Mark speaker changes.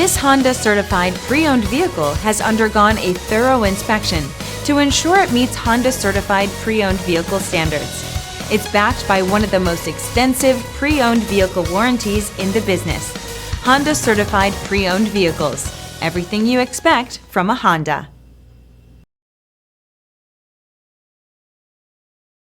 Speaker 1: This Honda certified pre-owned vehicle has undergone a thorough inspection to ensure it meets Honda certified pre-owned vehicle standards. It's backed by one of the most extensive pre-owned vehicle warranties in the business. Honda certified pre-owned vehicles. Everything you expect from a Honda.